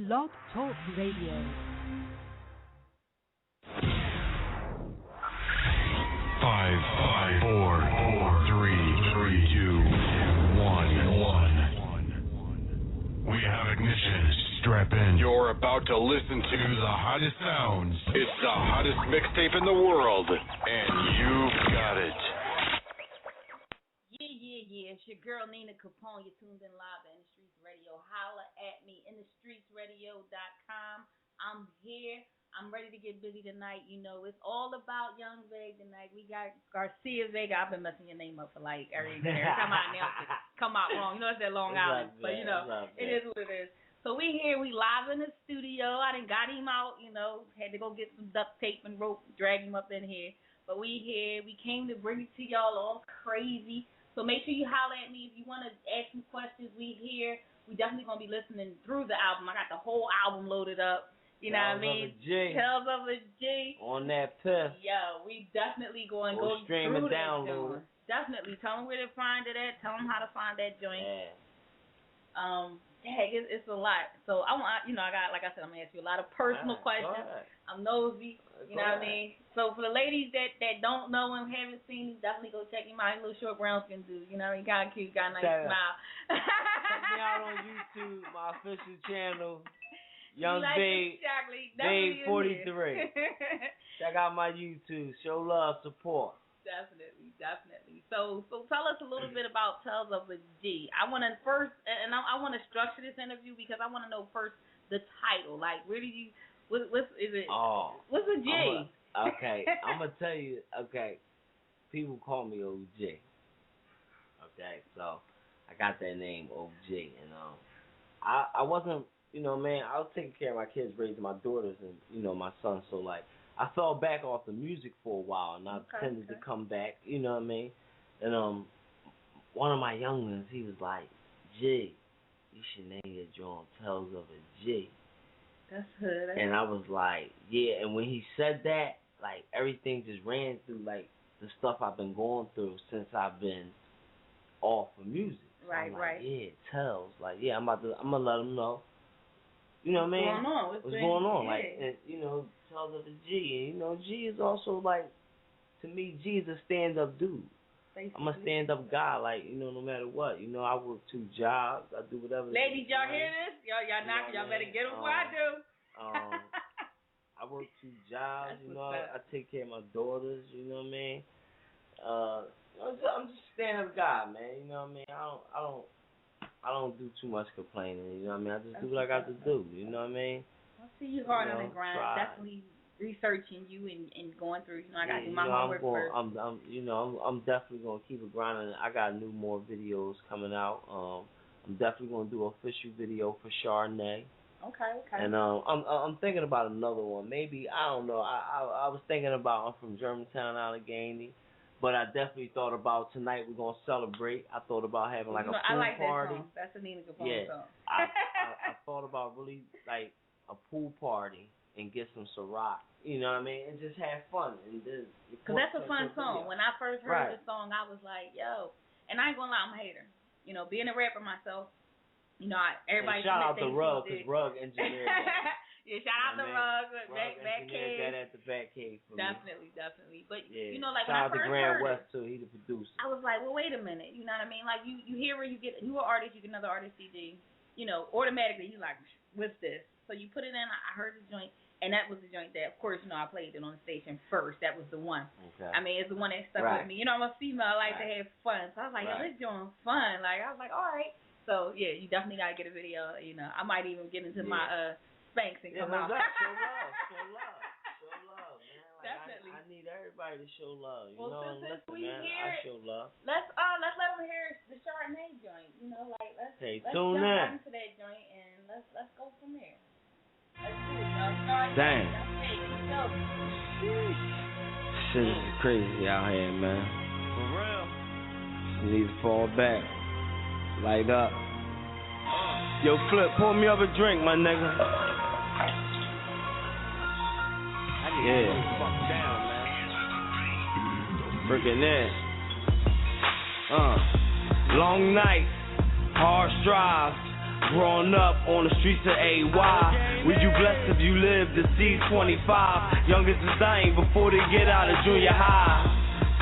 Blog Talk Radio. 5, 4, 3, 2, 1. We have ignition. Strap in. You're about to listen to the hottest sounds. It's the hottest mixtape in the world, and you've got it. Yeah. It's your girl Nina Capone. You're tuned in live at In the Streets Radio. Holla at me, InTheStreetsRadio.com. I'm here. I'm ready to get busy tonight. You know, it's all about Young Vaga tonight. We got Garcia Vaga. I've been messing your name up for like every time I announce it. Come out wrong. You know, it's that Long Island. But, you know, it is what it is. So we here. We live in the studio. I done got him out, you know. Had to go get some duct tape and rope, drag him up in here. But we here. We came to bring it to y'all all crazy. So make sure you holler at me if you want to ask some questions. We here. We definitely going to be listening through the album. I got the whole album loaded up. You know what I mean? Tales of a G. On that piff. Yo, we definitely going to go stream through and download. Definitely. Tell them where to find it at. Tell them how to find that joint. Yeah. It's a lot. So I want, you know, I got, like I said, I'm gonna ask you a lot of personal questions. I'm nosy, you know what I mean. So for the ladies that don't know and haven't seen him, definitely go check him out. He's a little short brown skin dude, you know what I mean. Kind of cute, got a nice smile. Check me out on YouTube, my official channel, Young like Babe 43. Check out my YouTube. Show love, support. Definitely. So tell us a little bit about Tales of a G. I want to first, and I want to structure this interview because I want to know first the title. Like, where did you? What is it? Oh, what's a G? Okay, I'm gonna tell you. Okay, people call me OG. Okay, so I got that name OG, and I wasn't, you know, man. I was taking care of my kids, raising my daughters, and you know, my son. So like, I fell back off the music for a while, and I tended to come back, you know what I mean? And one of my younglings, he was like, G, you should name your joint Tales of a G. That's good. And I was like, yeah, and when he said that, like, everything just ran through, like, the stuff I've been going through since I've been off of music. So right. Yeah, Tales. Like, yeah, I'm gonna let them know. You know what I mean? What's going on? Yeah. Like, and, you know, Tales of a G. And, you know, G is also, like, to me, G is a stand-up dude. Basically. I'm a stand-up guy, like, you know, no matter what. You know, I work 2 jobs. I do whatever. Ladies, y'all hear this? Y'all knocking. Y'all better get them before I do. I work 2 jobs. That's you know, I take care of my daughters. You know what I mean? I'm just a stand-up guy, man. You know what I mean? I don't do too much complaining. You know what I mean? I just do what I got to do. You know what I mean? I see you hard on the grind. Definitely researching you and going through. You know, I got to do my homework first. I'm definitely gonna keep it grinding. I got more videos coming out. I'm definitely gonna do an official video for Chardonnay. Okay. And I'm thinking about another one. Maybe, I don't know. I was thinking about, I'm from Germantown, Allegheny. But I definitely thought about tonight we're going to celebrate. I thought about having like a pool I like party. That song. That's a Nina Capone song. I thought about really like a pool party and get some Ciroc. You know what I mean? And just have fun. Because that's a fun song. When I first heard the song, I was like, yo. And I ain't going to lie, I'm a hater. You know, being a rapper myself, you know, everybody. And shout out to Rug, because Rug engineered that. Yeah, shout out to Rug, back cave. That at the back cave for definitely. But yeah. You know, like shout when I first heard Grand it, West too. He the producer. I was like, well, wait a minute. You know what I mean? Like you hear where you an artist, you get another artist CD. You know, automatically you like, what's this? So you put it in. I heard the joint, and that was the joint that, of course, you know, I played it on the station first. That was the one. Okay. I mean, it's the one that stuck with me. You know, I'm a female. I like to have fun. So I was like, yo, this joint fun. Like I was like, all right. So yeah, you definitely gotta get a video. You know, I might even get into my Spanx and come out. Show love, man. Like, definitely. I need everybody to show love. You know, since listen, we man, hear I show love. Let's let them hear the Chardonnay joint. You know, like let's tune jump in. right into that joint and let's go from there. Let's do it. Dang. Sheesh. Shit is crazy out here, man. For real. You need to fall back. Light up. Yo, Flip, pour me up a drink, my nigga. Yeah. Down, man. Freaking in. Long night, hard strive. Growing up on the streets of AY, were you blessed if you lived to see 25? Youngest is dying before they get out of junior high.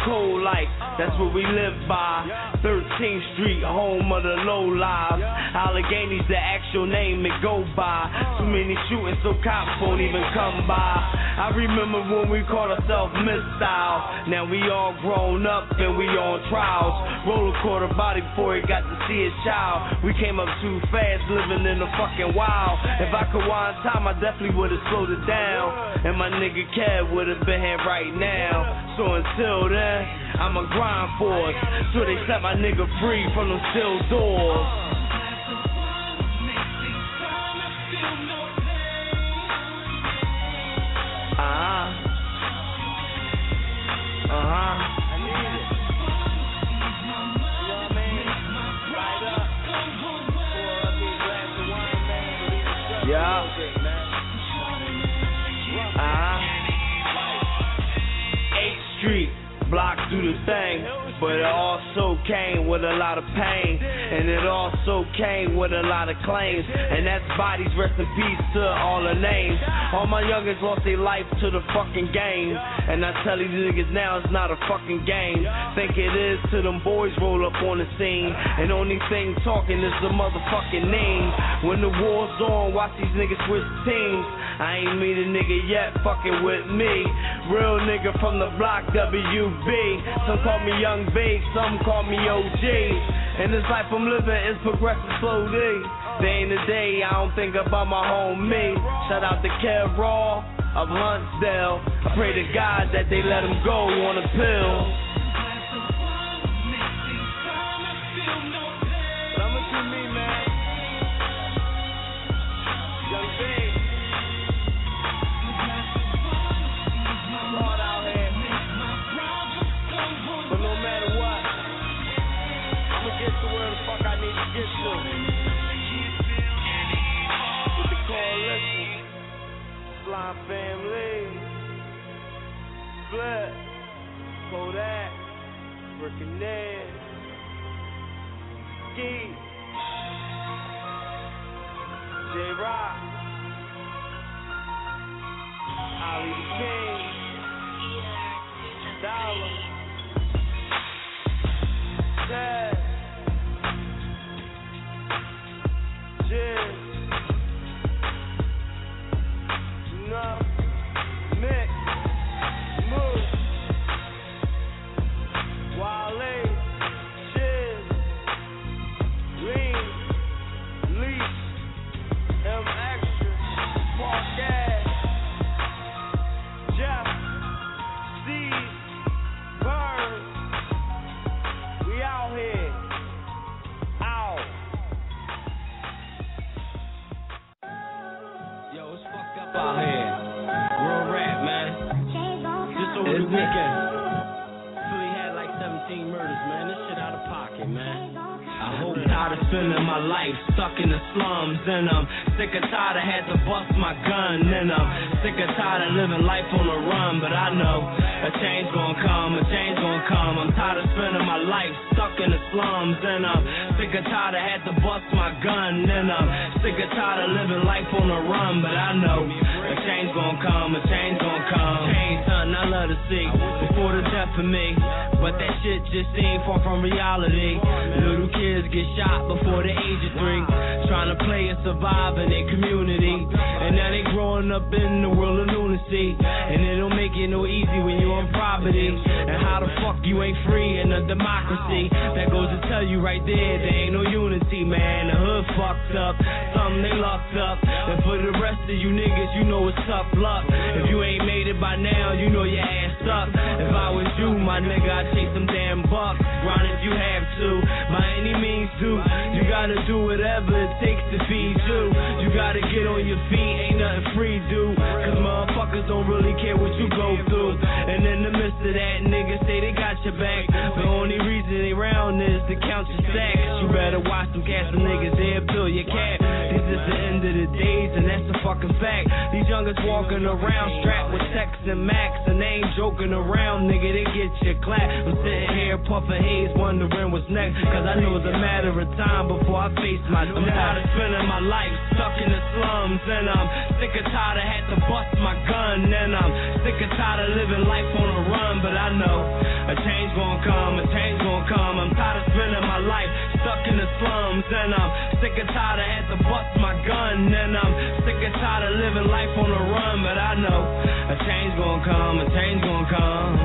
Cold life, that's what we live by. 13th Street, home of the low lives. Allegheny's the actual name it go by. Too many shootings, so cops won't even come by. I remember when we called ourselves missile. Now we all grown up and we on trials. Roller quarter body before he got to see his child. We came up too fast, living in the fucking wild. If I could wind time, I definitely would've slowed it down. And my nigga Kev would've been here right now. So until then, I'ma grind for us, so they set my nigga free from them steel doors. I need it. You know what I mean? Light up. Pour up a glass of wine, man. Yeah. 8th Street. Block do the thing, but it also came with a lot of pain, and it also came with a lot of claims, and that's bodies, rest in peace to all the names. All my youngins lost their life to the fucking game, and I tell these niggas now it's not a fucking game. Think it is till them boys roll up on the scene, and only thing talking is the motherfucking name. When the war's on, watch these niggas switch teams. I ain't meet a nigga yet fucking with me. Real nigga from the block, WB. Some call me Young B, some call me OG. And this life I'm living is progressive slowly. Day in the day, I don't think about my homie. Shout out to Kev Raw of Huntsdale. I pray to God that they let him go on a pill. But I'ma do me, man. Young B. Hard out here. But no matter what, I'ma get to where the fuck I need to get to. With the coalition, Fly Family, Flip, Kodak, Rick and Ned, Ski, J-Rock, Ali the King, Dollar, Ted, Jizz, Nuff, Mick, Moose, Wale, Shiz, Lean, Leash, M Extra, Park Ass, Jeff, Steve, Burn. We out here. Out. Yo, it's fucked up out here. Real rap, man. Just over the weekend, Philly had like 17 murders, man. This shit out of pocket, man. I hope tired of spending my life stuck in the slums, and I'm sick and tired of had to bust my gun, and I'm sick and tired of living life on the run, but I know a change gonna come, a change gonna come. I'm tired of spending my life stuck in the slums, and I'm sick and tired of had to bust my gun, and I'm sick and tired of living life on the run, but I know a change gonna come, a change gonna come. Change, something I love to see before the death of me, but that shit just ain't far from reality. Little kids get shot before the age of 3, trying to play and survive in their community, and now they growing up in the world of lunacy, and it don't make it no easy when you on property. And how the fuck you ain't free in a democracy? That goes to tell you right there ain't no unity, man. The hood fucked up, something they locked up, and for the rest of you niggas, you know it's tough luck. If you ain't made it by now, you know your ass up. If I was you, my nigga, I'd chase some damn bucks, grind if you have to, by any means do. You gotta do whatever it takes to feed you. You gotta get on your feet, ain't nothing free, dude. Cause motherfuckers don't really care what you go through. And in the midst of that, niggas say they got your back. The only reason they round is to count your stacks. You better watch them cats, some niggas there, fill your cap. These it's the end of the days, and that's a fucking fact. These youngers walking around strapped with Tex and Max, and they ain't joking around, nigga, they get you clapped. I'm sitting here puffing haze, wondering what's next, cause I know it's a matter of time before I face my death. I'm tired of spending my life stuck in the slums, and I'm sick and tired of had to bust my gun, and I'm sick and tired of living life on the run, but I know a change gon' come, a change gon' come. I'm tired of spending my life stuck in the slums, and I'm sick and tired of had to bust my gun, and I'm sick and tired of living life on the run, but I know a change gon' come, a change gon' come.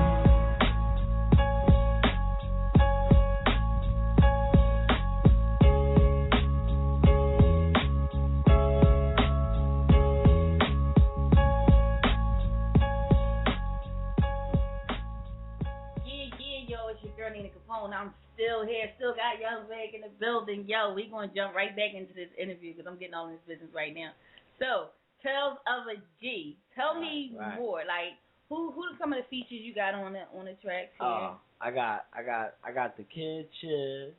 I'm still here, still got Young Vaga in the building. Yo, we gonna jump right back into this interview because I'm getting all in this business right now. So, Tales of a G. Tell me more. Like, who some of the features you got on the track here? I got the Kid Chiz.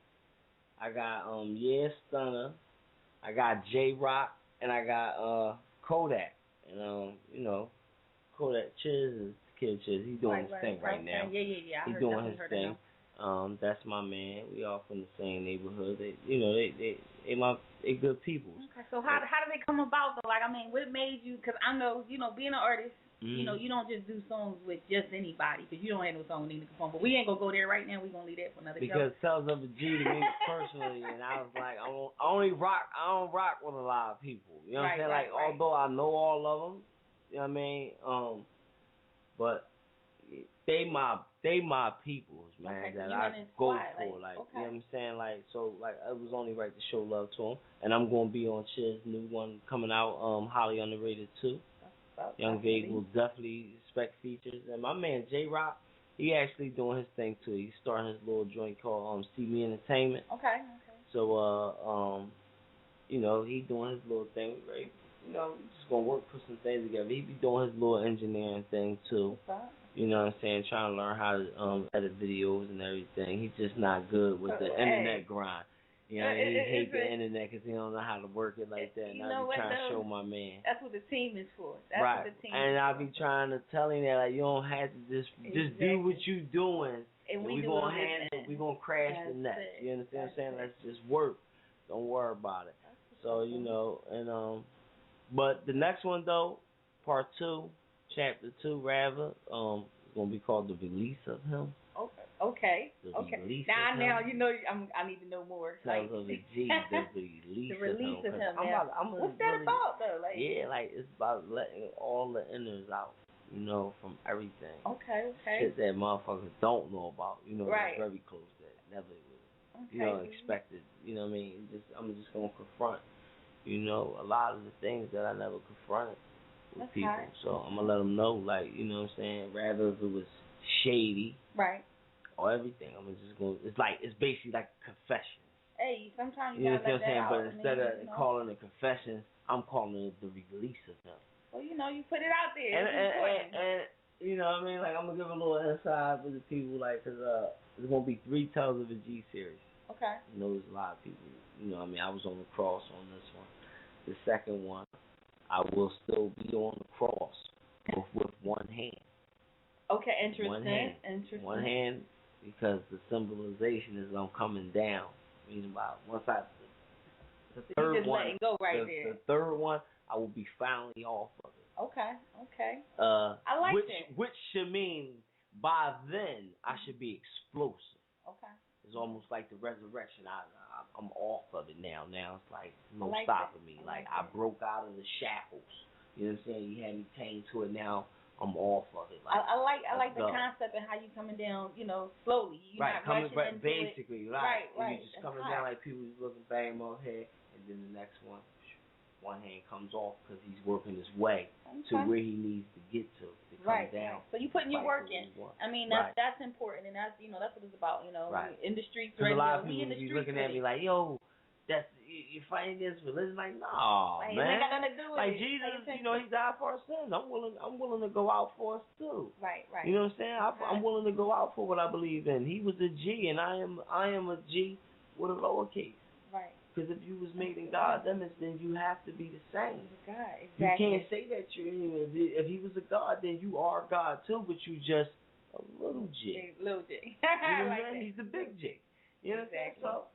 I got Yeah Stunner. I got J Rock, and I got Kodak. And Kodak Chiz is Kid Chiz. He's doing his thing right now. Yeah. He's doing his thing. That's my man. We all from the same neighborhood. They good people. Okay, so how do they come about though? Like, I mean, what made you? Because I know, being an artist, you don't just do songs with just anybody. Because you don't have no song with Nina Capone. But we ain't gonna go there right now. We gonna leave that for another show. Because Tales of a G to me personally, and I was like, I don't rock with a lot of people. You know what I'm saying? Like, although I know all of them, you know what I mean? But they my peoples, man, that I go for. Like, you know what I'm saying? Like, so, like, it was only right to show love to them. And I'm going to be on Chiz's new one coming out, Highly Underrated, too. Young Vaga will definitely expect features. And my man, J Rock, he actually doing his thing, too. He's starting his little joint called See Me Entertainment. Okay. So, he doing his little thing, right? We just going to work, put some things together. He be doing his little engineering thing, too. You know what I'm saying? Trying to learn how to edit videos and everything. He's just not good with the internet grind. He hate the internet because he don't know how to work it like that. And I be trying to show my man. That's what the team is for. That's right. What the team and is I be trying to tell him that, like, you don't have to just do what you doing. And we gonna handle it. We gonna crash the net. You understand what I'm saying? Let's just work. Don't worry about it. So but the next one though, part 2. Chapter 2, rather, it's gonna be called The Release of Him. Okay. Release now, of him. I need to know more. Tales of a G, the release of him. What's that really, about, though? Like, like it's about letting all the inners out, from everything. Okay. Shit that motherfuckers don't know about, right. That's very close that never would, expected. You know what I mean? I'm just gonna confront, a lot of the things that I never confronted with people. Right. So I'm gonna let them know, like, you know what I'm saying, rather if it was shady, right, or everything, it's basically like a confession. Hey, sometimes you gotta let that out. But instead of calling it confession, I'm calling it the release of him. Well, you put it out there. And you know what I mean, like, I'm gonna give a little inside with the people, like, cause there's gonna be 3 Tales of a G series. Okay. There's a lot of people. I was on the cross on this one. The second one, I will still be on the cross with one hand. Okay, interesting. One hand, because the symbolization is I'm coming down. Meaning about once the third just one, letting go right there. The third one, I will be finally off of it. Okay. I like that. Which should mean by then I should be explosive. Okay. It's almost like the resurrection. I'm off of it now. Now it's like no like stopping me. Like I broke out of the shackles. You know what I'm saying? You had me chained to it. Now I'm off of it. Like, I like the concept and how you coming down. Slowly. You're not rushing into basically, it. Right. Right. You're just coming down like people just looking bang my head, and then the next one hand comes off because he's working his way to where he needs to get to come down. So you putting your work in. I mean, that's important, and that's that's what it's about. In the streets, a lot of people be looking at me like, yo, you're fighting against religion. Like, no, man. It ain't got nothing to do with like Jesus, he died for our sins. I'm willing to go out for us too. Right. You know what I'm saying? I'm willing to go out for what I believe in. He was a G, and I am a G with a lowercase. Right. Because if you was made in God's image, then you have to be the same. God, exactly. You can't say that you're human. If he was a God, then you are God too, but you just a little J. Little J. You know what I'm saying? That. He's the big J. You know exactly. what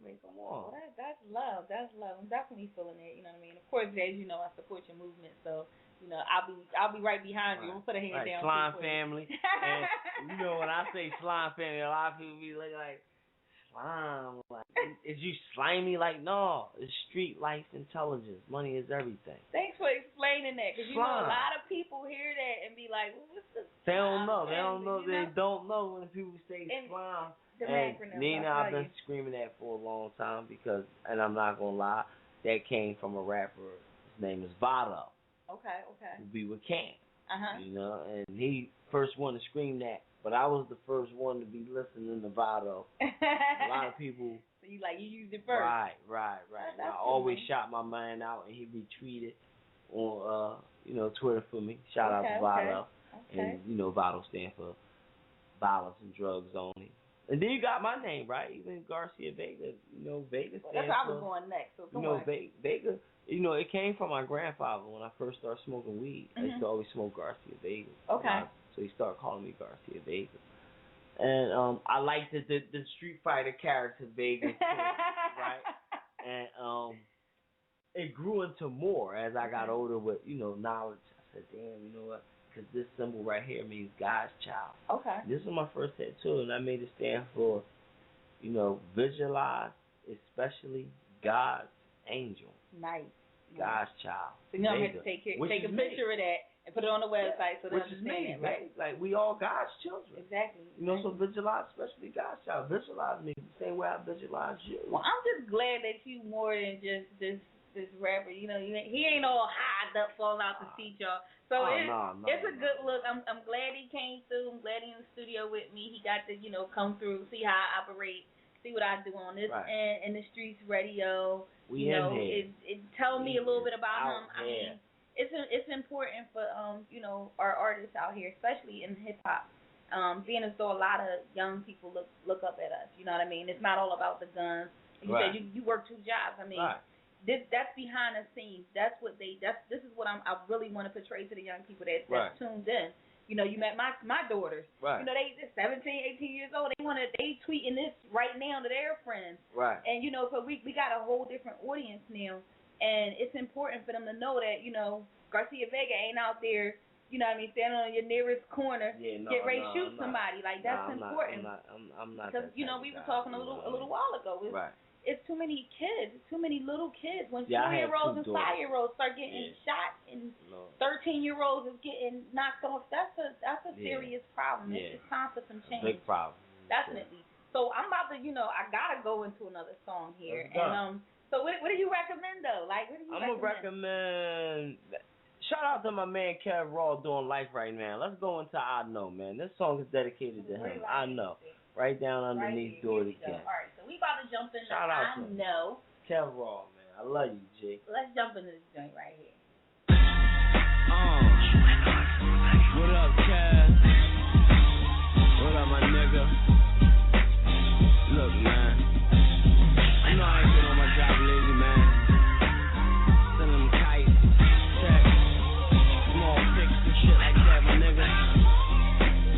I'm saying? So, come on. Well, that's love. That's love. I'm definitely feeling it. You know what I mean? Of course, as you know, I support your movement, so you know I'll be right behind you. I'm gonna put a hand down. Slime family. And you know when I say slime family, a lot of people be like slime. Like, is you slimy? Like, no, it's street life intelligence. Money is everything. Thanks for explaining that, because you know a lot of people hear that and be like, well, what's the They don't know. Family, They don't know. You know? They don't know when people say slime. And Nina, I've been screaming that for a long time because, and I'm not gonna lie, that came from a rapper. His name is Vaga. Okay. Who be with Cam. Uh-huh. You know, and he first one to scream that, but I was the first one to be listening to Vaga. A lot of people. So you used it first. Right. That's I always shout my man out, and he retweeted on Twitter for me. Shout out to Vaga. Okay. And Vaga stands for violence and drugs only. And then you got my name, right? Even Garcia Vaga. Vaga stands that's where I was going next. So come on. Vaga. It came from my grandfather when I first started smoking weed. I used to always smoke Garcia Vaga. Okay. So he started calling me Garcia Vaga. And I liked the Street Fighter character Vaga too, right? And it grew into more as I got older with knowledge. I said, damn, you know what? Because this symbol right here means God's child. Okay. This is my first tattoo, and I made it stand for, visualize, especially God's angel. Nice. God's child. So you don't have to take a picture of that and put it on the website so they understand, right? Like we all God's children. Exactly. So visualize, especially God's child. Visualize me the same way I visualize you. Well, I'm just glad that you more than just this rapper. He ain't all high up falling out the seat, y'all. So it's a good look. I'm glad he came through. I'm glad he in the studio with me. He got to come through, see how I operate, see what I do on this and in the streets radio. We it tell me a little bit about him. I mean, it's important for our artists out here, especially in hip hop. Being as though a lot of young people look up at us. You know what I mean? It's not all about the guns. You said you work 2 jobs. I mean. That's behind the scenes. This is what I really want to portray to the young people that's tuned in. You met my daughters. Right. They're 17, 18 years old. They tweeting this right now to their friends. Right. And so we got a whole different audience now, and it's important for them to know that Garcia Vaga ain't out there. You know what I mean? Standing on your nearest corner, get ready to shoot somebody. Like that's important. I'm not. Because we were talking a little while ago. It's too many kids, too many little kids. When 4-year-olds and 5-year-olds start getting shot, and 13-year-olds is getting knocked off, that's a serious problem. It's time for some change. Big problem. Definitely. So I'm about to, I gotta go into another song here. And so what do you recommend though? Like, what do you recommend? I'm gonna recommend. Shout out to my man Kev Raw doing life right now. Let's go into I Know, man. This song is dedicated to him. I Know. Right down underneath Do It Again. All right, so we about to jump into Shout out to I Know. Kev Raw, man. I love you, Jake. Let's jump into this joint right here. What up, Kev? What up, my nigga? Look, man. I know I ain't been on my job lately, man. Sending them kites, checks, small pics and shit like that, my nigga.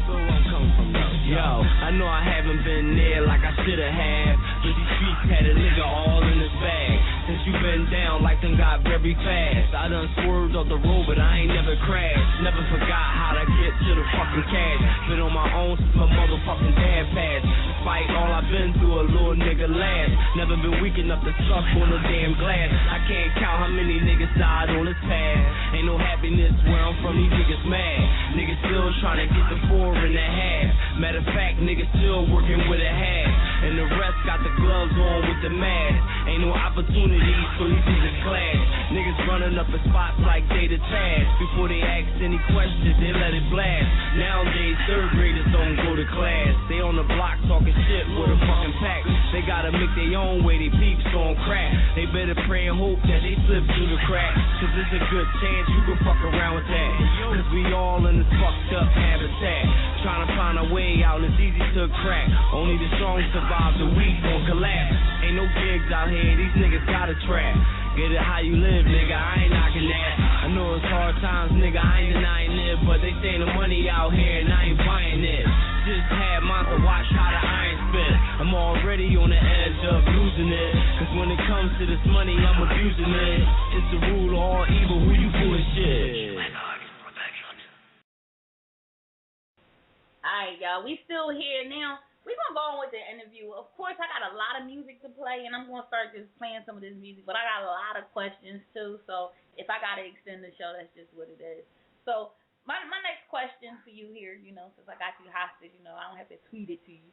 Still won't come from those. Yo, I know I haven't been there like I shoulda have, but these streets had a nigga all in his bag. Since you been down, like them got very fast. I done swerved off the road, but I ain't never crashed. Never forgot how to get to the fucking cash. Been on my own since my motherfucking dad passed. Despite all I've been through, a little nigga last. Never been weak enough to suck on a damn glass. I can't count how many niggas died on this path. Ain't no happiness where I'm from, these niggas mad. Niggas still trying to get the 4 and a half. Matter of fact, niggas still working with a hat. And the rest got the gloves on with the mask. Ain't no opportunities, so these niggas clash. Niggas running up in spots like they the Taz. Before they ask any questions, they let it blast. Nowadays, third graders don't go to class. They on the block talking shit with a fucking pack. They gotta make their own way, they peeps on crack. They better pray and hope that they slip through the cracks. Cause it's a good chance you can fuck around with that. Cause we all in this fucked up habitat. Trying to find a way out, it's easy to crack. Only the strong survive, the weak gon' collapse. Ain't no gigs out here, these niggas gotta trap. Get it how you live, nigga, I ain't knocking that. I know it's hard times, nigga, I ain't denying it. But they saying the money out here and I ain't buying it. Just had mine to watch how the iron spin. I'm already on the edge of losing it. Cause when it comes to this money, I'm abusing it. It's the rule of all evil, who you fooling shit? Alright, y'all, we still here now. We're going to go on with the interview. Of course, I got a lot of music to play, and I'm going to start just playing some of this music, but I got a lot of questions, too, so if I got to extend the show, that's just what it is. So my next question for you here, you know, since I got you hostage, you know, I don't have to tweet it to you.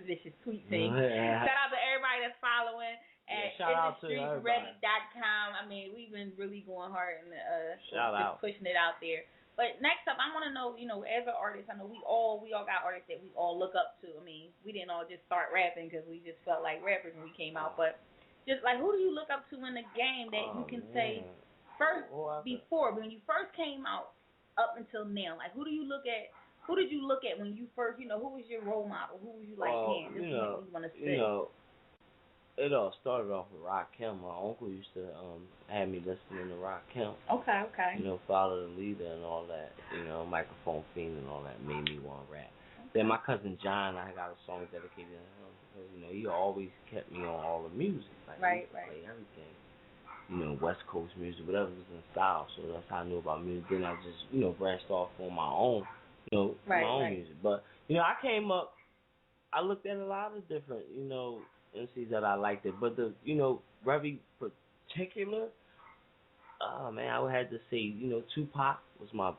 Vicious tweet thing. Shout out to everybody that's following at InTheStreetsReady.com. I mean, we've been really going hard and just pushing it out there. But next up, I want to know, you know, as an artist, I know we all got artists that we all look up to. I mean, we didn't all just start rapping because we just felt like rappers when we came out. But just like, who do you look up to in the game that you can say first, before, when you first came out up until now? Like, who did you look at when you first, you know, who was your role model? Who was you like, man, this is what you want to say? You know, it all started off with Rakim. My uncle used to have me listening to Rakim. Okay. You know, Follow the Leader and all that. You know, Microphone Fiend and all that made me want to rap. Then my cousin John, I got a song dedicated to him because, you know, he always kept me on all the music. Like, he used to play everything. You know, West Coast music, whatever was in style. So that's how I knew about music. Then I just, you know, branched off on my own, you know, my own music. But, you know, I came up, I looked at a lot of different, you know, MCs that I liked it, but the, you know, very particular, oh man, I would have to say, you know, Tupac was my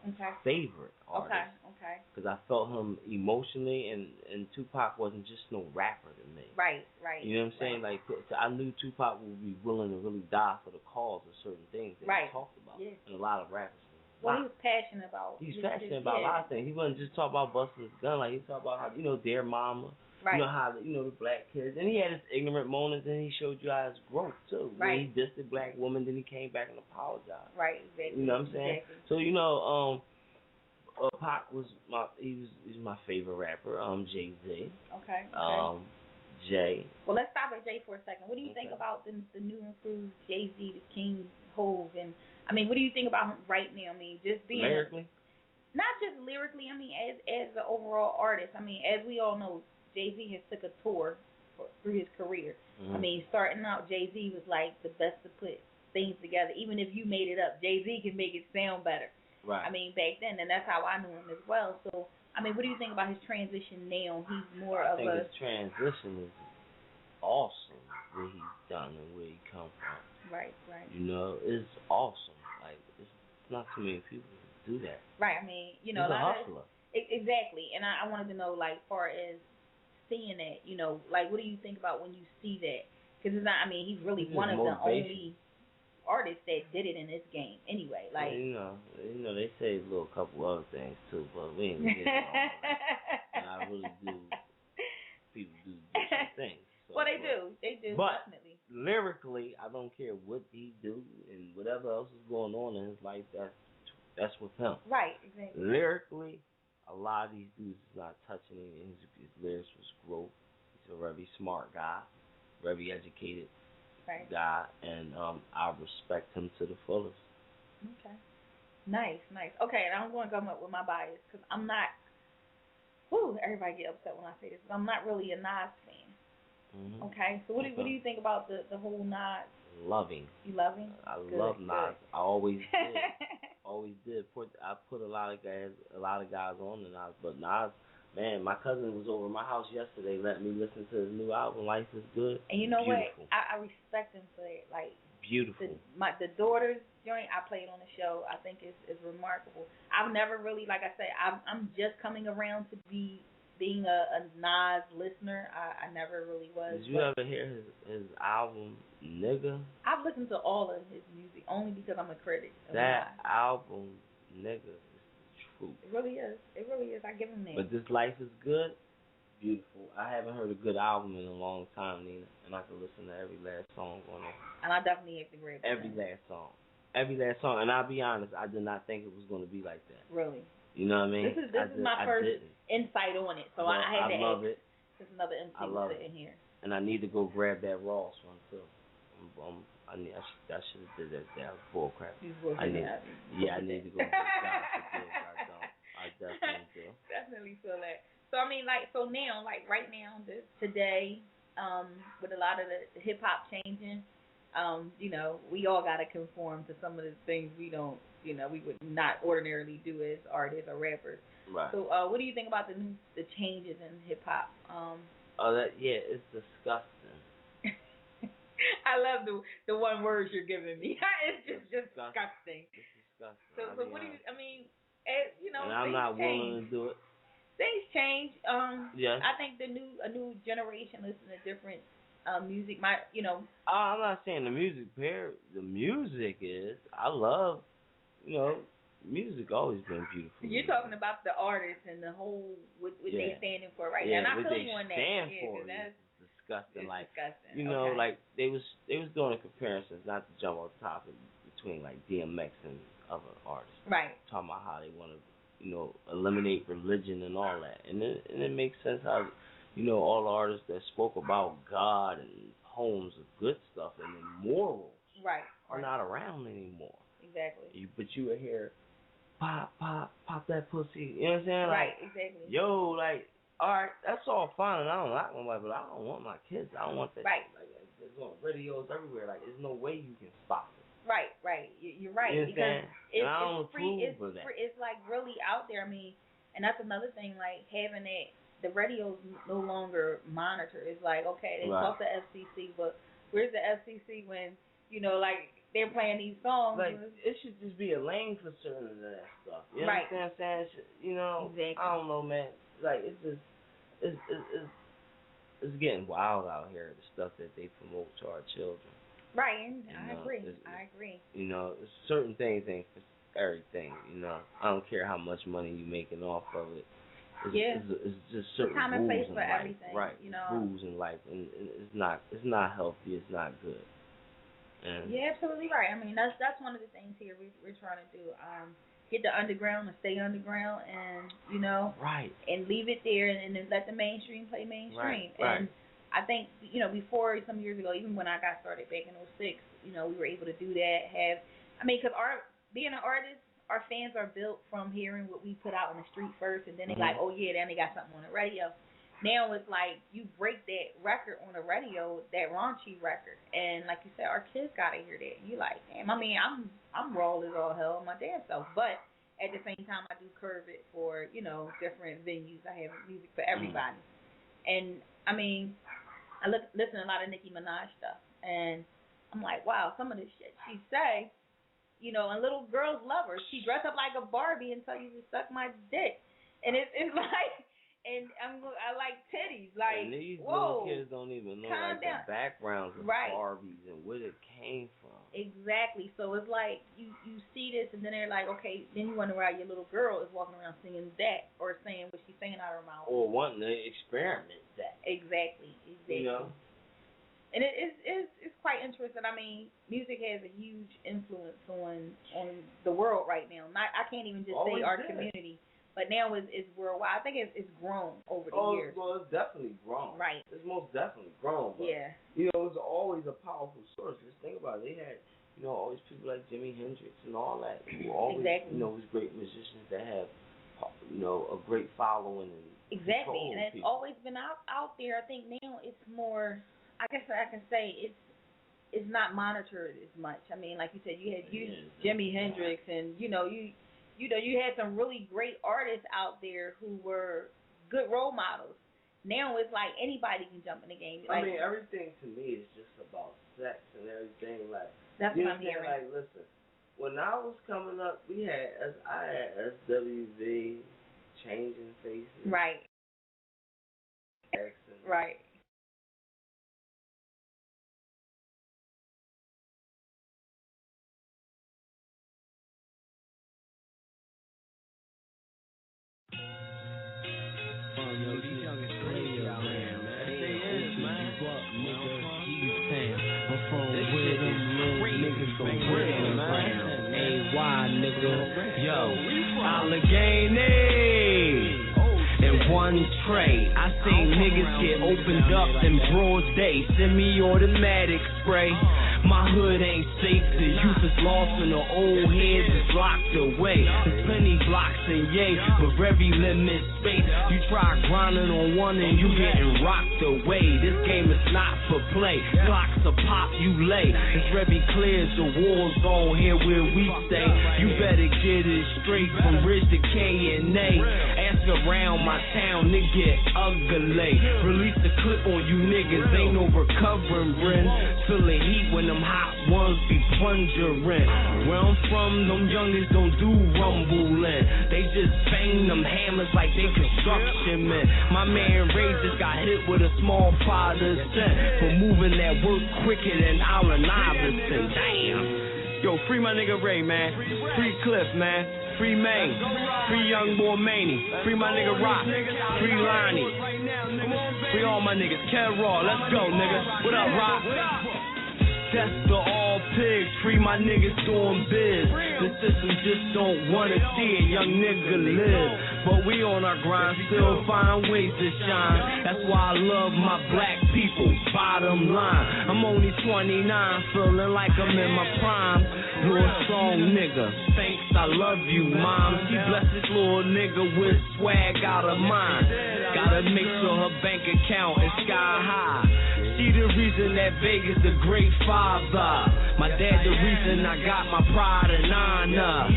favorite artist. Okay. Because I felt him emotionally, and Tupac wasn't just no rapper to me. Right. You know what I'm saying? Like, I knew Tupac would be willing to really die for the cause of certain things that he talked about, and a lot of rappers. Well, he was passionate about. He's passionate about a lot of things. He wasn't just talking about busting his gun, like he talked about how, you know, Dear Mama. You know how you know the black kids, and he had his ignorant moments, and he showed you how his growth too. When he dissed the black woman, then he came back and apologized. Exactly. You know what I'm saying? Exactly. So you know, Pac was he's my favorite rapper. Jay-Z. Okay. Jay. Well, let's stop at Jay for a second. What do you think about the new improved Jay-Z, the King, Hove, and I mean, what do you think about him right now? I mean, just being lyrically. Not just lyrically. I mean, as the overall artist. I mean, as we all know, Jay-Z has took a tour through his career. I mean, starting out, Jay-Z was like the best to put things together. Even if you made it up, Jay-Z can make it sound better. Right. I mean, back then, and that's how I knew him as well. So, I mean, what do you think about his transition now? He's more I think his transition is awesome, what he's done and where he come from. Right. You know, it's awesome. Like, it's not too many people who do that. Right. I mean, you know, he's a hustler. Exactly. And I wanted to know, like, far as seeing that, you know, like, what do you think about when you see that? Because it's not, I mean, he's really one of the only artists that did it in this game anyway. Like, you know, they say a little couple other things too, but we ain't gonna get into all that. And I really do. People do different things. So, well, they do, but definitely. Lyrically, I don't care what he do and whatever else is going on in his life. That's with him. Right. Exactly. Lyrically, a lot of these dudes is not touching it. His lyrics was growth. He's a very smart guy, very educated guy, and I respect him to the fullest. Okay. Nice. Okay, and I'm going to come up with my bias because I'm not. Everybody get upset when I say this, but I'm not really a Nas fan. Mm-hmm. Okay, so what do you think about the whole Nas? Loving. You love him? I love Nas. I always did. I put a lot of guys on the Nas, but Nas, man, my cousin was over at my house yesterday, letting me listen to his new album, Life is Good. And you know beautiful. What? I respect him for it. Like, beautiful. The Daughters joint I played on the show, I think is remarkable. I've never really, like I say, I'm just coming around to be being a Nas listener, I never really was. Did you ever hear his album, Nigga? I've listened to all of his music only because I'm a critic. That album, Nigga, is the truth. It really is. It really is. I give him that. But This Life Is Good, beautiful. I haven't heard a good album in a long time, Nina, and I can listen to every last song on it. And I definitely have to agree with Every last song. Every last song. And I'll be honest, I did not think it was going to be like that. Really? You know what I mean? This is my first insight on it, so I had to love ask. it. There's another MC sitting here. And I need to go grab that Ross one too. I should have did that. That was bull crap. I need to go get that. I definitely do. Definitely feel that. So I mean, now, right now, today, with a lot of the hip hop changing, we all gotta conform to some of the things we don't. We would not ordinarily do as artists or rappers. Right. So, what do you think about the changes in hip hop? It's disgusting. I love the one word you're giving me. It's just disgusting. It's disgusting. So what do you? I mean, and I'm not willing to do it. Things change. Yes. I think a new generation listen to different music. I'm not saying the music the music is. I love. Music always been beautiful. You're talking about the artists and the whole what they're standing for right now. And I feel you on that. Stand for that's disgusting. Disgusting. They was doing a comparison, not to jump off the topic, between like DMX and other artists. Right. Talking about how they want to, eliminate religion and all that, and it makes sense how, all the artists that spoke about God and homes of good stuff and the morals, right, are not around anymore. Exactly. But you were here. Pop that pussy. You know what I'm saying? Right, exactly. All right, that's all fine, and I don't like nobody, but I don't want my kids. I don't want that. Right. There's on radios everywhere. There's no way you can stop it. Right. You're right. You know what I'm saying? I don't approve of that. It's really out there. I mean, and that's another thing. Having it, the radios no longer monitor. It's okay, they talk to FCC, but where's the FCC when they're playing these songs? It should just be a lane for certain of that stuff. You right. understand what I'm saying? Exactly. I don't know, man. It's getting wild out here, the stuff that they promote to our children. Right, and I agree. It's certain things ain't for everything. I don't care how much money you're making off of it. It's just certain rules in life. Everything, right, rules in life, and it's not healthy. It's not good. And yeah, absolutely right. I mean, that's one of the things here we're trying to do. Get the underground and stay underground, and right, and leave it there, and then let the mainstream play mainstream. Right. And I think before some years ago, even when I got started back in '06, we were able to do that. Because being an artist, our fans are built from hearing what we put out in the street first, and then they like, oh yeah, then they got something on the radio. Now it's you break that record on the radio, that raunchy record, and like you said, our kids gotta hear that. And you like, damn. I mean, I'm raw as all hell my damn self, but at the same time, I do curve it for different venues. I have music for everybody, and I mean, I listen to a lot of Nicki Minaj stuff, and I'm like, wow, some of the shit she say, and little girls love her. She dress up like a Barbie and tell you to suck my dick, and it's like. And I like titties. And these little kids don't even know the backgrounds of Barbies and where it came from. Exactly. So it's you see this, and then they're like, okay, then you wonder why your little girl is walking around singing that or saying what she's saying out of her mouth. Or wanting to experiment that. Exactly. And it's quite interesting. I mean, music has a huge influence on the world right now. I can't even just say our community. But now it's worldwide. I think it's grown over the years. Well, it's definitely grown. Right. It's most definitely grown. But, it's always a powerful source. Just think about it. They had, all these people like Jimi Hendrix and all that who always, was great musicians that have, a great following. And exactly. And it's always been out there. I think now it's more, I guess I can say it's not monitored as much. I mean, like you said, you had Jimi Hendrix and, you had some really great artists out there who were good role models. Now it's anybody can jump in the game. I mean, everything to me is just about sex and everything. That's what I'm hearing. Listen, when I was coming up, I had SWV, Changing Faces. Right. Right. Yo, these young is crazy out here, man. They is, man. I'm from where them little niggas go real, man. AY, nigga. Yo, Allegheny. In one tray, I seen niggas get opened up in broad day. Semi-automatic spray. My hood ain't safe, the youth is lost and the old heads is locked away. There's plenty blocks and yay, but very limit space. You try grinding on one and you getting rocked away. This game is not for play. Clocks a pop, you lay. It's very clear as the war zone here where we stay. You better get it straight from Ridge to K&A. Ask around my town, nigga get ugly. Release the clip on you niggas, ain't no recovering. Feel the heat when them hot ones be plungering. Where I'm from, them youngins don't do rumbling. They just bang them hammers like they construction men. My man Ray just got hit with a small 5% for moving that work quicker than Allen Iverson. Damn. Yo, free my nigga Ray, man. Free Cliff, man. Free Maine. Free Young Boy Maney. Free my nigga Rock. Free Lonnie. Free all my niggas. Kev Raw, let's go, nigga. What up, Rock? That's the all pigs, free my niggas doing biz. The system just don't wanna see a young nigga live. But we on our grind, still find ways to shine. That's why I love my black people, bottom line. I'm only 29, feeling like I'm in my prime. Little strong nigga, thanks, I love you, mom. She blessed this little nigga with swag out of mine. Gotta make sure her bank account is sky high. She the reason that Vegas the great father. My dad the reason I got my pride and honor.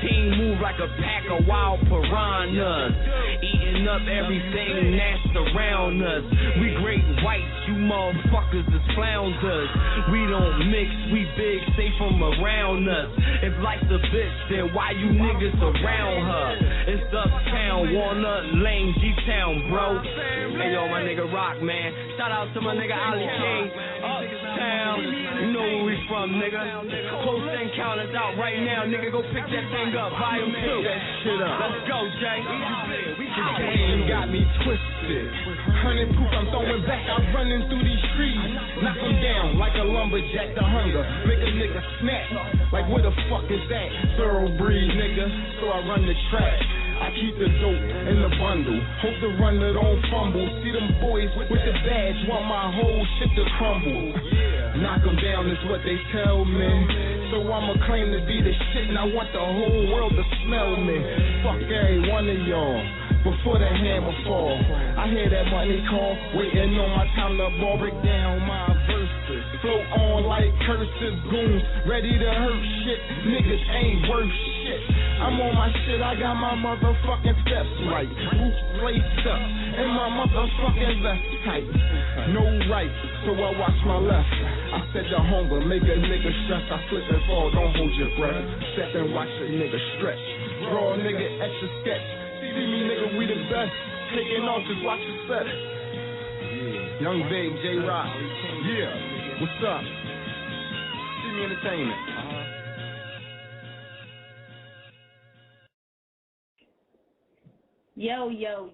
Team move like a pack of wild piranhas, eating up everything that's around us. We great whites, you motherfuckers is flounders. We don't mix, we big, stay from around us. If life's a bitch, then why you niggas around her? It's uptown, Walnut Lane, G-Town, bro. Hey yo, my nigga Rock, man. Shout out to my nigga Ali K. Uptown, you know where we from, nigga. Close Encounters out right now, nigga. Go pick that thing up, volume 2. Let's go, Jay. This game got me twisted. 100 proof, I'm throwing back. I'm running through these trees. Knock them down like a lumberjack to hunger. Make a nigga snap. Like where the fuck is that? Thoroughbreed, nigga. So I run the track. I keep the dope in the bundle. Hope the runner don't fumble. See them boys with the badge, want my whole shit to crumble. Knock them down is what they tell me. So I'ma claim to be the shit, and I want the whole world to smell me. Fuck every one of y'all before the hammer fall. I hear that money call, waiting on my time to ball. Break down my verses, float on like cursive goons, ready to hurt shit. Niggas ain't worth shit. I'm on my shit, I got my motherfucking steps right. Boots laced up, and my motherfucking vest tight. No right, so I watch my left. I said the hunger, make a nigga stress. I slip and fall, don't hold your breath. Step and watch a nigga stretch. Draw a nigga extra sketch. See me nigga, we the best. Taking off, just watch your set. Young Vaga, J-Rock. Yeah, what's up? See me entertainment. Yo, y'all.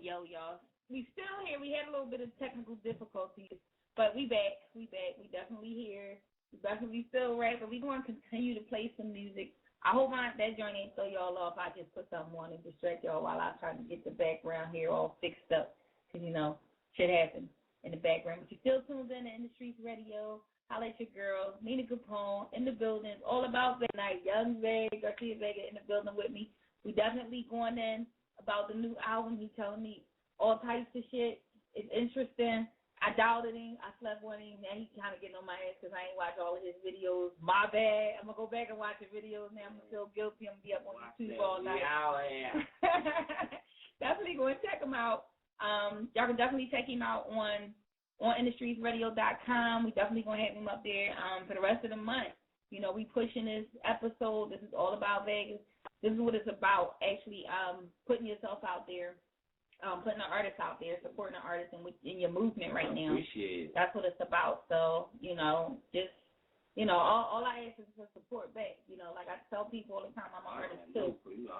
We still here. We had a little bit of technical difficulties, but we back. We definitely here. We definitely still rapping. We going to continue to play some music. I hope that joint ain't throw y'all off. I just put something on and distract y'all while I try to get the background here all fixed up. Because, shit happens in the background. But you still tuned in to In the Streets Radio. Holla at your girl, Nina Capone, in the building. It's all about that night. Young Vaga, Garcia Vaga in the building with me. We definitely going in about the new album. He telling me all types of shit. It's interesting. I doubted him. I slept with him. Now he kind of getting on my ass because I ain't watched all of his videos. My bad. I'm going to go back and watch the videos now. I'm going to feel guilty. I'm going to be up on YouTube all night. Definitely go and check him out. Y'all can definitely check him out on industries.radio.com. We definitely going to have him up there for the rest of the month. We pushing this episode. This is all about Vegas. This is what it's about, actually, putting yourself out there, putting the artists out there, supporting the artists in your movement right now. Appreciate it. That's what it's about. So, just, all I ask is to support back. Like I tell people all the time, I'm an artist too.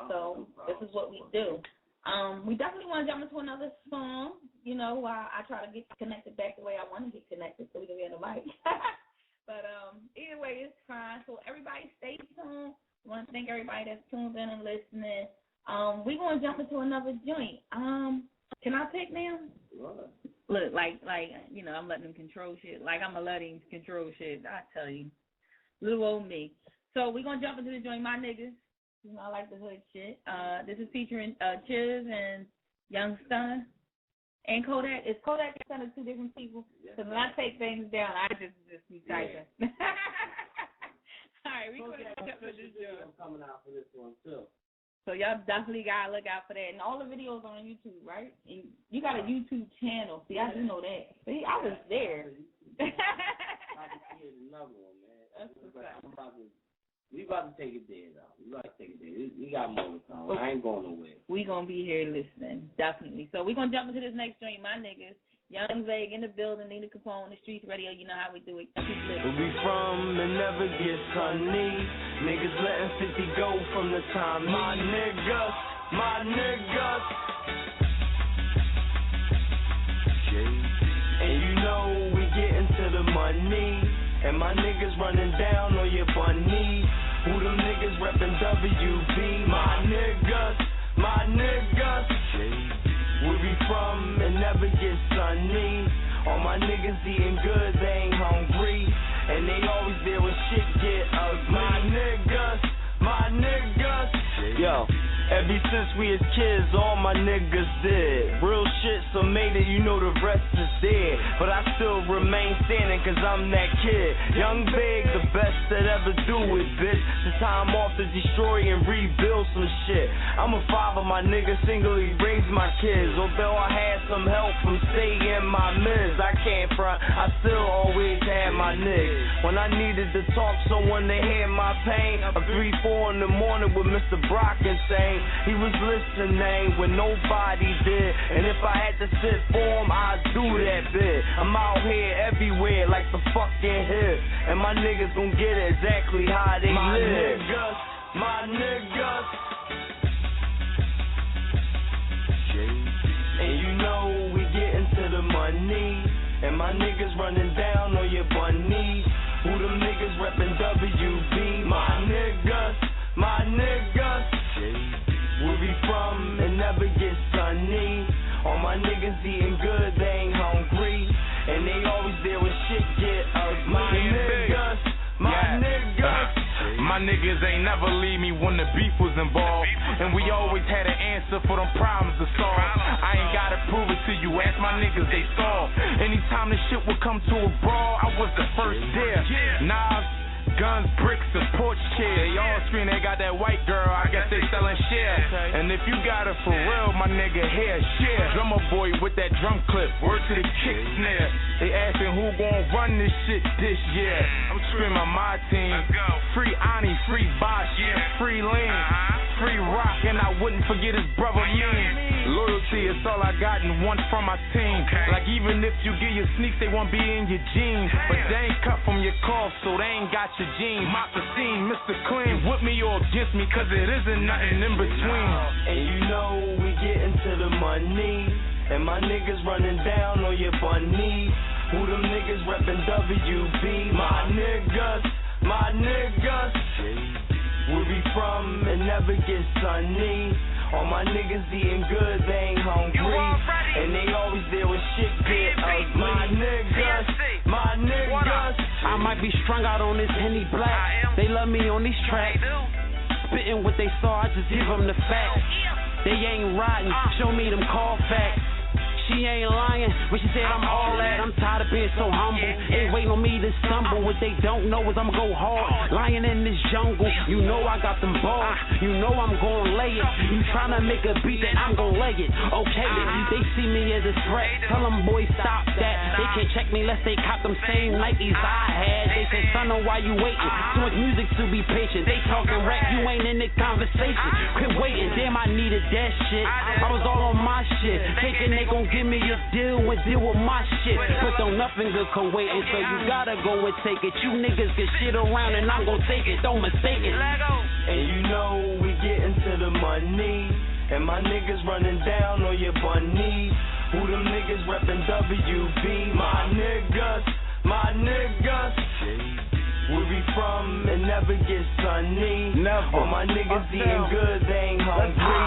So this is what we do. We definitely want to jump into another song, while I try to get connected back the way I want to get connected so we can be on the mic. But either way, it's fine. So everybody stay tuned. I want to thank everybody that's tuned in and listening. We're going to jump into another joint. Can I pick now? What? Look, like I'm letting him control shit. Like I'm going to let him control shit. I tell you. Little old me. So we're going to jump into the joint, My Niggas. I like the hood shit. This is featuring Chiz and Young Stunner and Kodak. Is Kodak and Stunner two different people? Because when I take things down, I just be typing. Yeah. All right, we're going to jump into this joint. I'm coming out for this one, too. So y'all definitely got to look out for that. And all the videos on YouTube, right? And you got a YouTube channel. See, I do know that. See, I was there. I can see another one, man. That's what's up. We about to take it there, though. We about to take it there. We got more to come. I ain't going nowhere. We going to be here listening, definitely. So we're going to jump into this next joint, My Niggas. Young Vaga in the building, Nina Capone, the Streets Radio. You know how we do it. Where we from and never get sunny. Niggas letting 50 go from the time. My niggas. And you know we getting to the money. And my niggas running down on your bunny. Who them niggas reppin' WB? My niggas. Where we from and never get sunny. All my niggas eating good, they ain't hungry. And they always there when shit get ugly. My niggas. Yo, ever since we as kids, all my niggas did real shit, so made it, the rest is dead. But I still remain standing, cause I'm that kid. Young Big, the best that ever do it, bitch. This time I'm off to destroy and rebuild some shit. I'm a father, my nigga singly raised my kids. Although I had some help from staying in my mids, I can't front, I still always had my niggas. When I needed to talk someone to hear my pain, I'm 3-4 in the morning with Mr. Brock insane. He was listening when nobody did, and if I had to sit for him, I'd do that bit. I'm out here everywhere like the fucking hip, and my niggas gon' get it exactly how they live. My niggas. And you know we getting to the money, and my niggas running down on your bunny. Who them niggas reppin' WB? My niggas. Where we from and never get sunny. All my niggas eating good, they ain't hungry. And they always there when shit get ugly. My niggas. My niggas ain't never leave me when the beef was involved. And we always had an answer for them problems to solve. I ain't gotta prove it to you, ask my niggas, they solve. Anytime this shit would come to a brawl, I was the first there. Knives, guns, bricks, and porch chair. They all scream they got that white girl, I guess they sellin' share. And if you got it for real, my nigga, here, share. Drummer boy with that drum clip, word to the kick snare. They asking who gon' run this shit this year. I'm screaming my team. Free Ani, free Bosch, free Lean, free Rock, and I wouldn't forget his brother Mean. Loyalty is all I got and want from my team. Like even if you get your sneaks, they won't be in your jeans. But they ain't cut from your cough, so they ain't got your jeans. Mop the scene, Mr. Clean, with me or against me, cause it isn't nothing in between. And you know we getting to the money, and my niggas running down on your bunny. Who them niggas reppin' WB? My niggas. Where we from and never get sunny. All my niggas eating good, they ain't hungry. And they always there when shit get ugly. My niggas. I might be strung out on this Henny Black. They love me on these tracks. Spitting what they saw, I just give them the facts. They ain't riding, show me them call facts. She she ain't lying when she said I'm all that. I'm tired of being so humble. Ain't waiting on me to stumble. What they don't know is I'ma go hard. Lying in this jungle, you know I got them balls. You know I'm gonna lay it. You tryna make a beat that I'm gonna lay it. Okay, they see me as a threat. Tell them boys stop that. They can't check me unless they cop them same Nikes I had. They say, son, why you waiting? Too much music to be patient. They talking rap, you ain't in the conversation. Quit waiting, damn, I needed that shit. I was all on my shit, thinking they gon' give me a deal and deal with my shit. But don't nothing good come waiting, so you gotta go and take it. You niggas get shit around and I'm gon' take it, don't mistake it. And you know we get into the money, and my niggas running down on your bunny. Who them niggas reppin' WB? My niggas, my niggas. Where we from, it never gets sunny. Never. All my niggas eating good, they ain't hungry.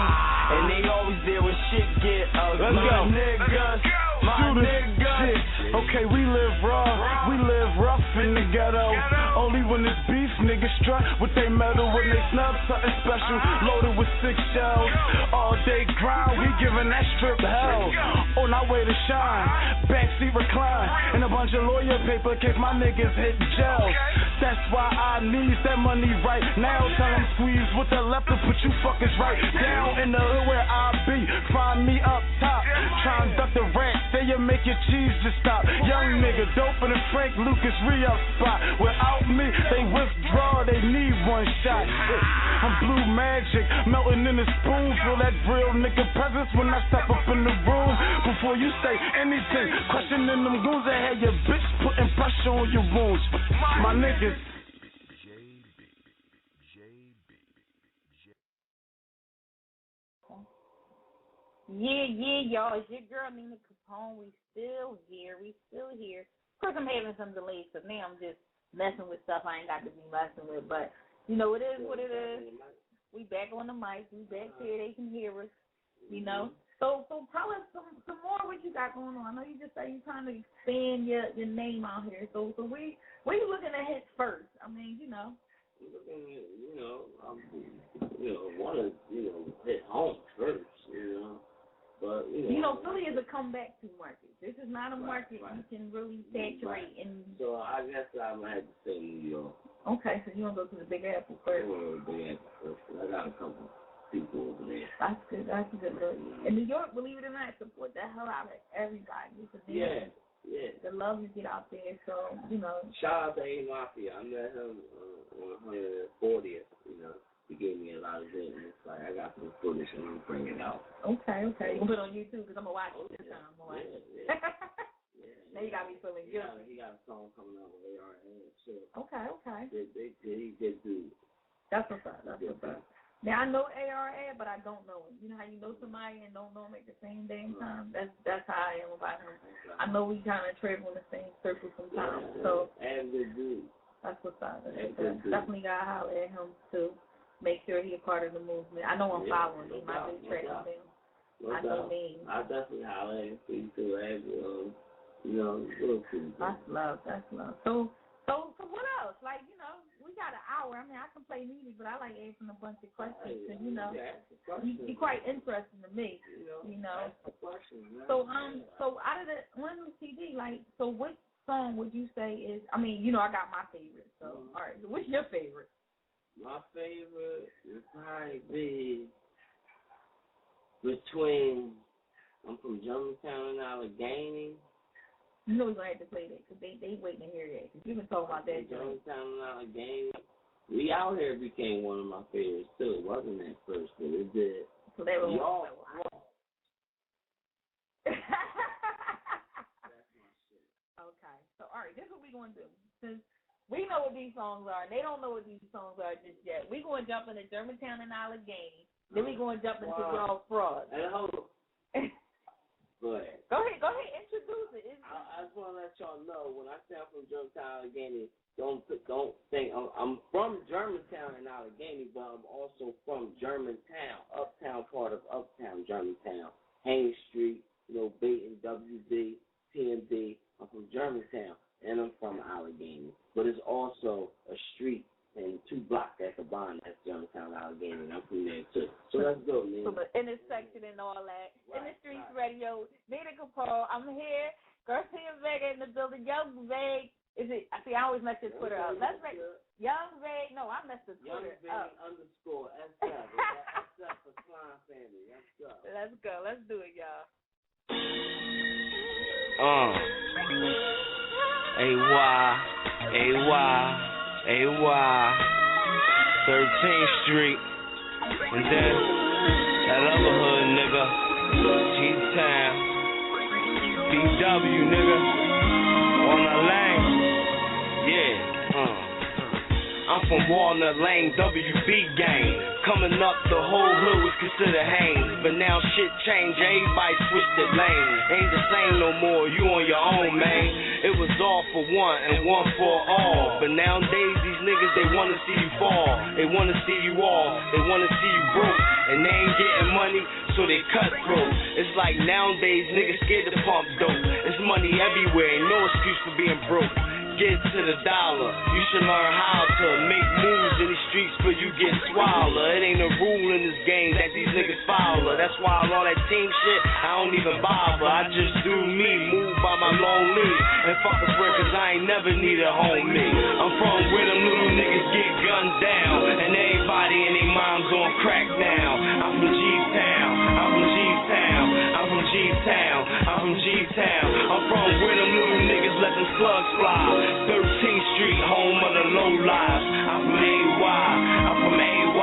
And they always there when shit get ugly. My niggas, my niggas. Okay, we live raw, we live rough in the ghetto. Only when it's beef, niggas strut with they metal. When they snub something special, loaded with 6 shells. All day grind, we giving that strip hell. On our way to shine, backseat recline, and a bunch of lawyer paper case my niggas hit jails. That's why I need that money right now. Tell them squeeze with the left to put you fuckers right down in the hood where I be. Find me up top, try and duck the rat. Say you make your cheese just stop. Young nigga, dope in the Frank Lucas re-up spot. Without me, they withdraw, they need one shot. I'm blue magic, melting in a spoon. Feel that real nigga presence when I step up in the room. Before you say anything, questioning them goons that had your bitch putting pressure on your wounds. My niggas. Yeah, y'all. It's your girl Nina Capone. We still here. Of course, I'm having some delays because now I'm just messing with stuff I ain't got to be messing with. But you know, it is what it is. We back on the mic. We back here. They can hear us. You know. So tell us some more what you got going on. I know you just say you're trying to expand your name out here. So where you looking to hit first? I mean, you know. Want to, hit home first, But, Philly is a comeback to market. This is not a market you can really saturate. And so I guess I'm going to have to say New York. Okay, so you want to go to the Big Apple first? I want to go to the Big Apple first. I got a couple people over there. That's good. That's a good look. In New York, believe it or not, support the hell out of everybody. Yeah. The love you get out there, so, Shout out to A Mafia. I met him on 140th, He gave me a lot of it, and it's like, I got some footage, and I'm bringing it out. Okay. You can put it on YouTube, because I'm going to watch it this time. I'm going to watch it. Now you got me feeling good. He got a song coming out with AR and shit. Okay. He did do. That's what's up. Now, I know ARA, but I don't know him. You know how you know somebody and don't know him at the same damn time? That's how I am about him. I know we kind of travel in the same circle sometimes. So and good dude. That's what's up. Definitely got to holler at him to make sure he's a part of the movement. I know I'm following him. I do track with him. I know me. I definitely holler at him for you too. Little cool. That's love. So what else? Like, we got an hour. I mean, I can play music, but I like asking a bunch of questions. And, you're quite interesting to me. So out of the one CD, like, so what song would you say is? I mean, I got my favorite. So all right, what's your favorite? My favorite would probably be between. I'm from Germantown and Allegheny. You know we're going to have to play that because they waiting to hear that. Because you've been talking about that. Germantown and Allegheny. We Out Here became one of my favorites too. It wasn't at first, but it did. So they were y'all. That's my shit. Okay. So, all right, this is what we're going to do. Since we know what these songs are, and they don't know what these songs are just yet, we're going to jump into Germantown and Allegheny. Then we're going to jump into Y'all Fraud. And hold on. Go ahead. Go ahead. Introduce it. I just want to let y'all know, when I say I'm from Germantown, Allegheny, don't think I'm from Germantown and Allegheny, but I'm also from Germantown, uptown part of uptown Germantown, Haynes Street, Bayton, WB, TMD. I'm from Germantown, and I'm from Allegheny. But it's also a street and 2 blocks at the bottom. That's Germantown, Allegheny, and I'm from there too. So let's go, man. From the intersection and all that. Right, In the Streets Radio yo, Nina Capone, I'm here. Garcia Vaga in the building. Young Vague. Is it? See, I always mess your Twitter up. Let's make Young Vague. No, I messed the Twitter up. Young Vague _ SF. SF for Slime Family. Let's go. Let's go. Let's do it, y'all. AY, 13th Street, and then that other hood nigga, G-Town, BW nigga, on the lane, I'm from Walnut Lane, WB gang. Coming up, the whole hood was considered Hanes. But now shit changed, everybody switched their lane. Ain't the same no more, you on your own, man. It was all for one and one for all. But nowadays, these niggas, they wanna see you fall. They wanna see you all, they wanna see you broke. And they ain't getting money, so they cutthroat. It's like nowadays, niggas scared to pump dope. It's money everywhere, ain't no excuse for being broke. Get to the dollar. You should learn how to make moves in these streets before you get swallowed. It ain't a rule in this game that these niggas follow. That's why all that team shit, I don't even bother. I just do me, move by my lonely. And fuck a friend, cause I ain't never need a homie. I'm from where them little niggas get gunned down. And everybody and their moms on crack now. I'm from G-Town. I'm from G-Town. I'm from G-Town. I'm from G-Town. I'm from where them little niggas let them slugs fly. 13th Street, home of the low lives. I'm from AY, I'm from AY,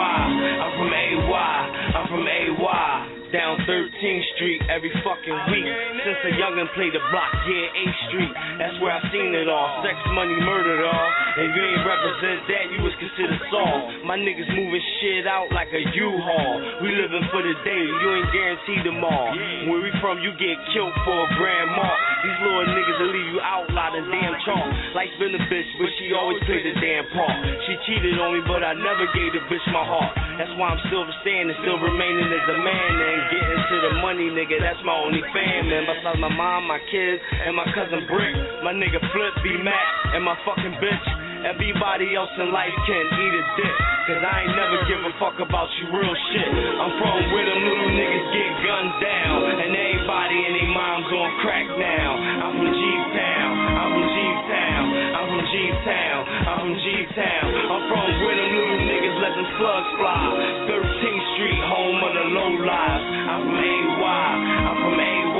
I'm from AY, I'm from AY. Down 13th Street every fucking week. Since a youngin' played the block, 8th Street. That's where I seen it all. Sex, money, murder, all. If you ain't represent that, you was considered soft. My niggas moving shit out like a U-Haul. We living for the day, you ain't guaranteed tomorrow. Where we from, you get killed for a grand mark. These little niggas will leave you outlawed and damn chalk. Life's been a bitch, but she always played the damn part. She cheated on me, but I never gave the bitch my heart. That's why I'm still standing, still remaining as a man and getting to the money, nigga. That's my only fan, man. Besides my mom, my kids, and my cousin Brick, my nigga Flip, B-Mac, and my fucking bitch. Everybody else in life can eat a dick, cause I ain't never give a fuck about you real shit. I'm from where them little niggas get gunned down, and everybody and their moms on crack now. I'm from G-Town, I'm from G-Town, I'm from G-Town, I'm from G-Town. I'm from where them little niggas let them slugs fly. 13th Street, home of the low lives. I'm from AY, I'm from AY,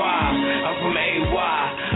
I'm from AY,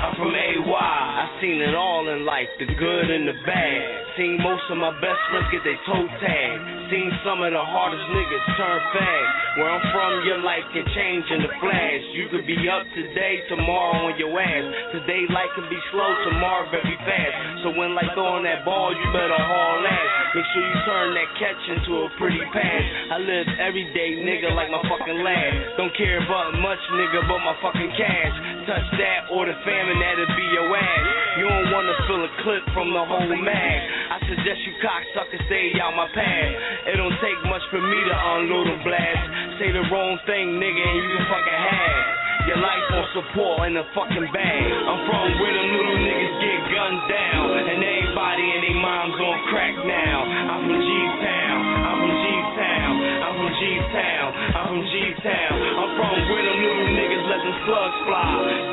I'm from AY. I seen it all in life, the good and the bad. Seen most of my best friends get their toe tagged. Seen some of the hardest niggas turn fag. Where I'm from, your life can change in the flash. You could be up today, tomorrow on your ass. Today life can be slow, tomorrow very fast. So when like throwing that ball, you better haul ass. Make sure you turn that catch into a pretty pass. I live every day, nigga, like my fucking lad. Don't care about much, nigga, but my fucking cash. Touch that or the famine, that'll be your ass. You don't wanna feel a clip from the whole mag. I suggest you cocksuckers stay out my path. It don't take much for me to unload a blast. Say the wrong thing, nigga, and you can fucking have your life on support in a fucking bag. I'm from where them little niggas get gunned down, and everybody and their moms on crack now. I'm from G-Town, I'm from G-Town, I'm from G-Town, I'm from G-Town. I'm from where them little niggas let them slugs fly.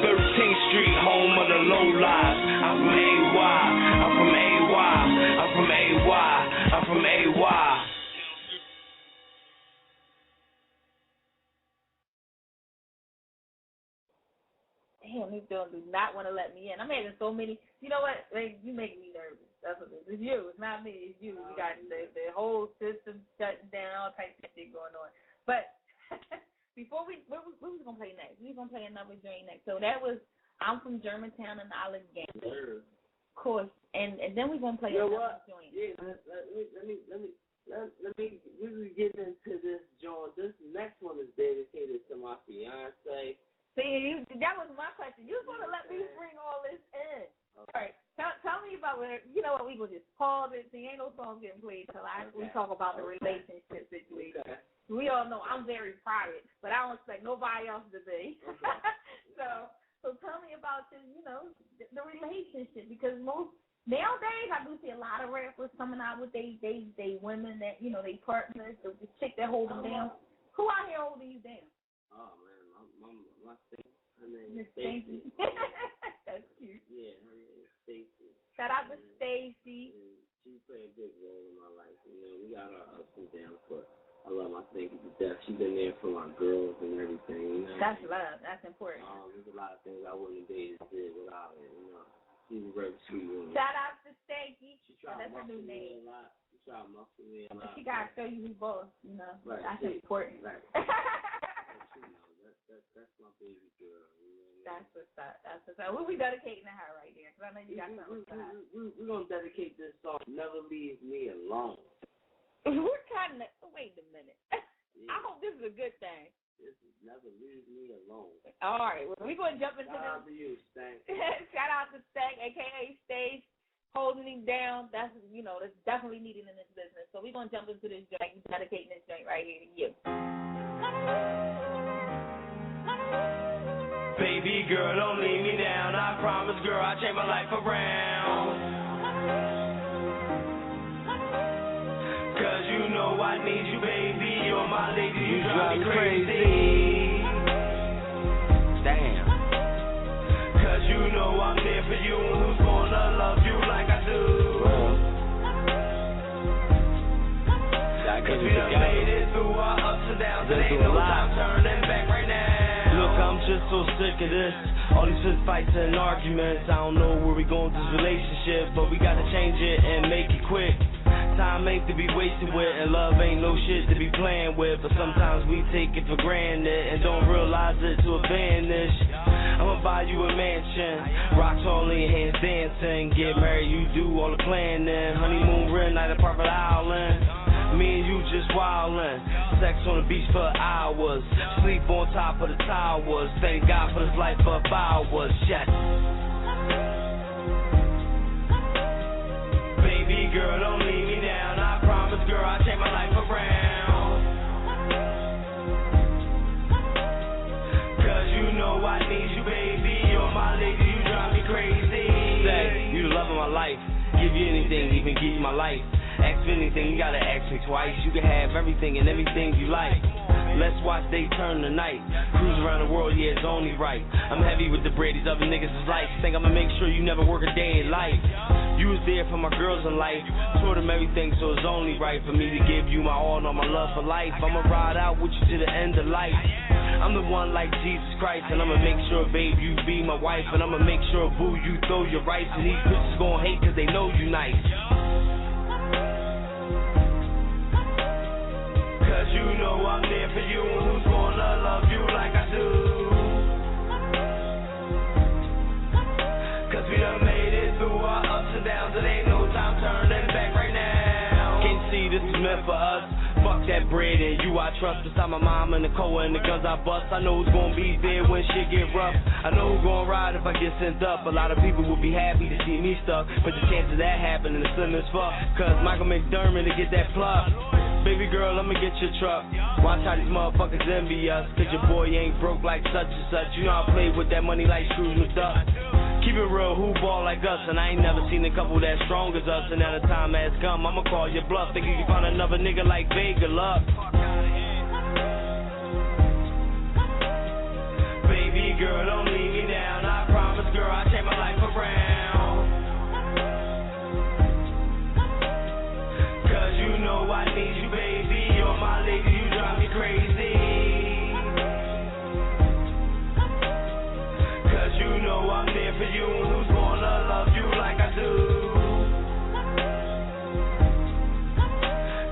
13th Street, home of the low lives. I'm from AY, I'm from AY, I'm from AY, I'm from AY. Damn, these girls do not want to let me in. I'm having so many. You know what? You make me nervous. That's what it is. It's you. It's not me. It's you. We got the whole system shutting down, all types of shit going on. But before what was we going to play next? We were going to play another joint next. So that was I'm from Germantown and Olive Gang. Of course. And then we're going to play another joint. Yeah, let me really get into this joint. This next one is dedicated to my fiance. See, that was my question. You was going to let me bring all this in. Okay. All right. Tell me about where, you know what, we will just pause it. See, ain't no songs getting played until we talk about the relationship situation. Okay. We all know I'm very private, but I don't expect nobody else to be. Okay. So tell me about the relationship, because nowadays I do see a lot of rappers coming out with they women that, you know, they partners, the chick that hold them down. Who out here holding you down? Oh, man, my thing. Her name Miss is Stacy. That's cute. Yeah, her name is Stacy. Shout out to Stacy. She played a big role in my life. You know, we got our ups and downs, but I love my Stacy to death. She's been there for my girls and everything. You know? That's love. That's important. There's a lot of things I wouldn't have did without her. You know, she's a very sweet woman. Shout out to Stacy. That's her new name. A lot. She tried to muscle me a lot. She gotta show you who's boss. You know, right. That's important. Right. That's my baby girl. You know? That's what's up. That's what's up. What we dedicating to her right there? Because I know you got something for her. We're going to dedicate this song, Never Leave Me Alone. What kind of... Wait a minute. Yeah. I hope this is a good thing. This is Never Leave Me Alone. All right. Well, we're going to jump into Shout out to you, Stank. Shout out to Stank, a.k.a. Stace, holding him down. That's, that's definitely needed in this business. So we're going to jump into this joint. We're dedicating this joint right here to you. Baby girl, don't leave me down. I promise, girl, I'll change my life around. Cause you know I need you, baby. You're my lady, you drive me crazy. Damn. Cause you know I'm there for you. Who's gonna love you like I do? Cause we done made it through our ups and downs. There ain't no time turning back right now. Look, I'm just so sick of this. All these fist fights and arguments. I don't know where we going with this relationship, but we gotta change it and make it quick. Time ain't to be wasted with, and love ain't no shit to be playing with. But sometimes we take it for granted and don't realize it to advantage. I'ma buy you a mansion, rocks all in your hands dancing. Get married, you do all the planning. Honeymoon, real night at private island. Me and you just wildin', sex on the beach for hours, sleep on top of the towers. Thank God for this life of ours, yes. Baby girl, don't leave me down. I promise, girl, I'll change my life around. Cause you know I need you, baby. You're my lady, you drive me crazy. Say, you the love of my life. Give you anything, even give you my life. Ask for anything, you gotta ask me twice. You can have everything and everything you like. Let's watch they turn tonight. Cruise around the world, yeah, it's only right. I'm heavy with the bread, these other niggas is life. Think I'ma make sure you never work a day in life. You was there for my girls in life. Taught them everything, so it's only right for me to give you my all and all my love for life. I'ma ride out with you to the end of life. I'm the one like Jesus Christ, and I'ma make sure, babe, you be my wife. And I'ma make sure, boo, you throw your rights. And these bitches gon' hate cause they know you nice. Cause you know I'm there for you. Who's gonna love you like I do? Cause we done made it through our ups and downs. It ain't no time turning back right now. Can't see this is meant for us. Fuck that bread and you I trust. Beside my mom and the Coa and the guns I bust. I know who's gonna be there when shit get rough. I know who's gonna ride if I get sent up. A lot of people will be happy to see me stuck, but the chance of that happening is slim as fuck. Cause Michael McDermott to get that plug. Baby girl, I'ma get your truck. Watch how these motherfuckers envy us. Cause your boy ain't broke like such and such. You know I play with that money like Scrooge McDuck. Keep it real, who ball like us? And I ain't never seen a couple that strong as us. And now the time has come, I'ma call your bluff. Think you can find another nigga like Vaga, luck. Baby girl, don't leave me down. I promise, girl, I'll change my life around. Cause you know I need you, baby. You're my lady, you drive me crazy. Cause you know I'm there for you. Who's gonna love you like I do?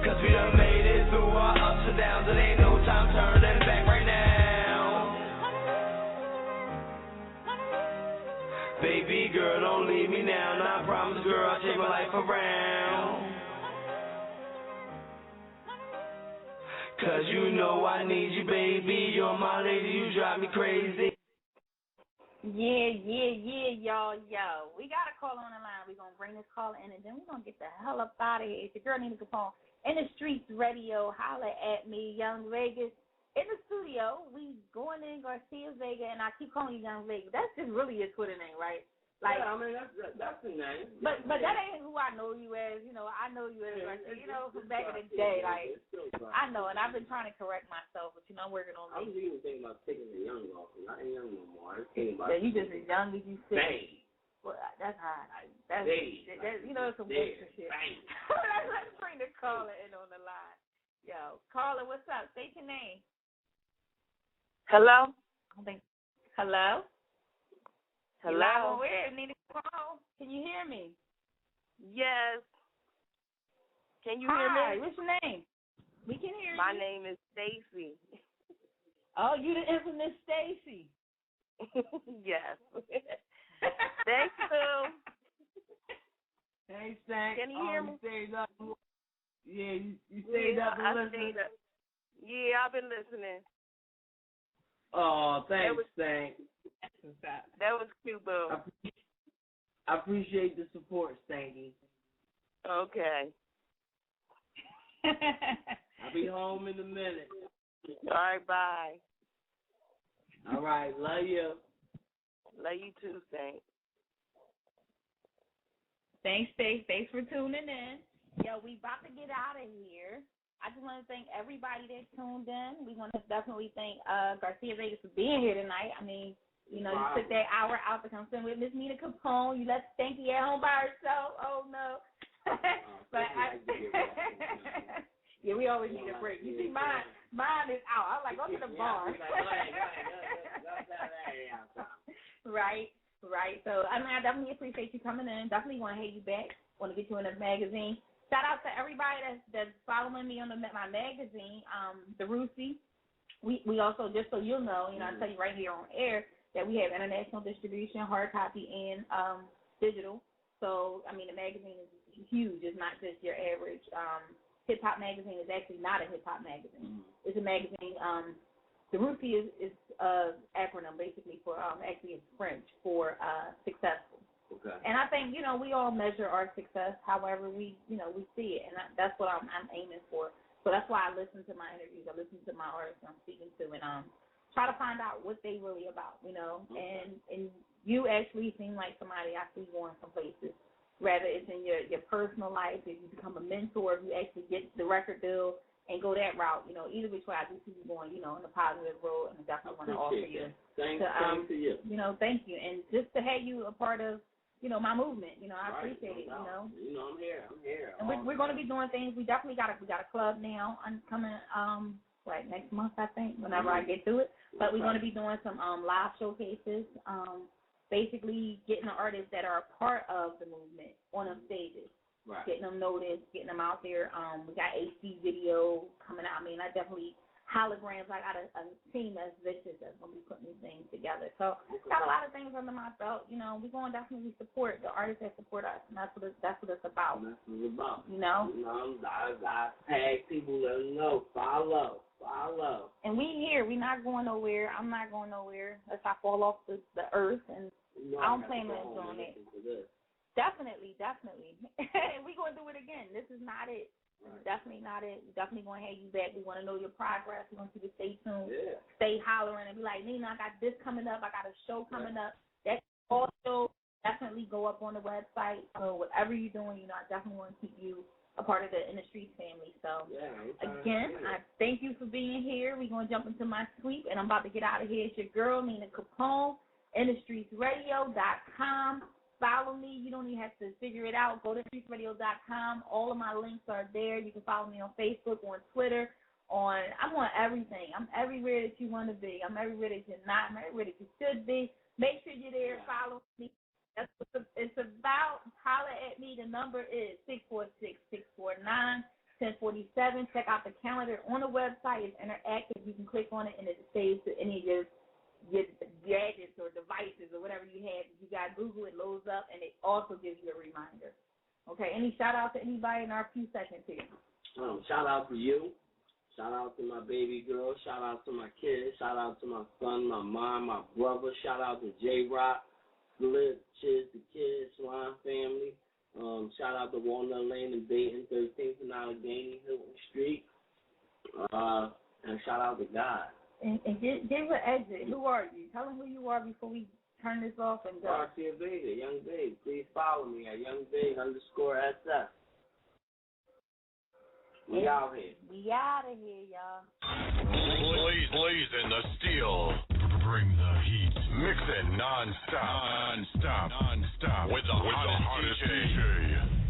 Cause we done made it through our ups and downs. It ain't no time turning back right now. Baby girl, don't leave me now. And I promise, girl, I'll change my life around. Cause you know I need you, baby. You're my lady, you drive me crazy. Yeah, y'all, yo. We got a call on the line. We're going to bring this call in, and then we're going to get the hell up out of here. It's your girl, Nina Capone, in the streets radio. Holla at me, Young Vegas. In the studio, we going in Garcia, Vaga, and I keep calling you Young Vegas. That's just really your Twitter name, right? Like, yeah, I mean that's the name. But that ain't who I know you as. You know, I know you as from back in the day. Like, I know, and I've been trying to correct myself, but I'm working on me. I'm even thinking about taking the young off. I ain't young no more. I'm thinking about. Yeah, you just as young as you say. Well, that's hot. That's some gangster shit. Let's bring the caller in on the line. Yo, caller, what's up? State your name. Hello. Hello. Hello. Where? Nina Capone. Can you hear me? Yes. Can you hear me? What's your name? We can hear you. My name is Stacy. Oh, you the infamous Stacy. Yes. Thank you. Hey, Stank. Can you hear me? You stayed up and listening. Yeah, I've been listening. Oh, thanks, Stank. That was cute, boo. I appreciate the support, Stanky. Okay. I'll be home in a minute. All right, bye. All right, love you. Love you too, Stank. Thanks, Stace. Thanks for tuning in. Yo, we about to get out of here. I just want to thank everybody that tuned in. We want to definitely thank Garcia Vaga for being here tonight. I mean, you took that hour out to come spend with Miss Nina Capone. You left Stanky at home by herself. Oh, no. But yeah, we always need a break. You see, mine is out. I'm like, go to the bar. Right. So, I definitely appreciate you coming in. Definitely want to have you back. Want to get you in the magazine. Shout out to everybody that's following me on my magazine, the Rusi. We also, just so you'll know, I tell you right here on air that we have international distribution, hard copy and digital. So, the magazine is huge. It's not just your average hip-hop magazine. It's actually not a hip-hop magazine. It's a magazine. The Rusi is acronym basically for, actually it's French for successful. Okay. And I think, we all measure our success however we see it. And that's what I'm aiming for. So that's why I listen to my interviews. I listen to my artists I'm speaking to and try to find out what they really about, Okay. And you actually seem like somebody I see going some places. Whether it's in your personal life, if you become a mentor, if you actually get the record deal and go that route, either which way I do see you going, in a positive road, and I definitely want to offer you. Thanks to you. Thank you. And just to have you a part of my movement, I appreciate it, I'm here. And we're going to be doing things. We definitely got a club now coming, next month, I think, whenever I get to it. But we're going to be doing some live showcases, basically getting the artists that are a part of the movement on them stages, getting them noticed, getting them out there. We got HD video coming out. I definitely holograms. I got a team that's vicious that's going to be putting these things together. So got a lot of things under my belt. We're going to definitely support the artists that support us, and that's what it's about. That's what it's about. I tag people, let them know, follow. And we here. We're not going nowhere. I'm not going nowhere unless I fall off the earth, and I don't plan on doing it. Definitely. We're going to do it again. This is not it. Right. Definitely not it. We're definitely going to have you back. We want to know your progress. We want you to stay tuned, stay hollering, and be like, Nina, I got this coming up. I got a show coming up. That also definitely go up on the website. So whatever you're doing, I definitely want to keep you a part of the In the Streets family. So, again, I thank you for being here. We're going to jump into my sweep, and I'm about to get out of here. It's your girl, Nina Capone, InTheStreetsRadio.com. Follow me. You don't even have to figure it out. Go to streetsradio.com. All of my links are there. You can follow me on Facebook, on Twitter. I'm on everything. I'm everywhere that you want to be. I'm everywhere that you're not. I'm everywhere that you should be. Make sure you're there. Follow me. That's what it's about. Holler at me. The number is 646-649-1047. Check out the calendar on the website. It's interactive. You can click on it, and it saves to any of your gadgets or devices or whatever you have. If you got Google, it loads up, and it also gives you a reminder. Okay, any shout-out to anybody in our few seconds here? Shout-out to you. Shout-out to my baby girl. Shout-out to my kids. Shout-out to my son, my mom, my brother. Shout-out to J-Rock, Flip, Chiz, the kids, Swan family. Shout-out to Walnut Lane and Dayton, 13th and Allegheny, Hilton Street. And shout-out to God. And give an exit. Who are you? Tell them who you are before we turn this off and go. Garcia Vaga, Young Big. Please follow me at YoungBig_SF. We out here. We out of here, y'all. Blazing the steel. Bring the heat. Mixing non-stop. With the hottest DJ.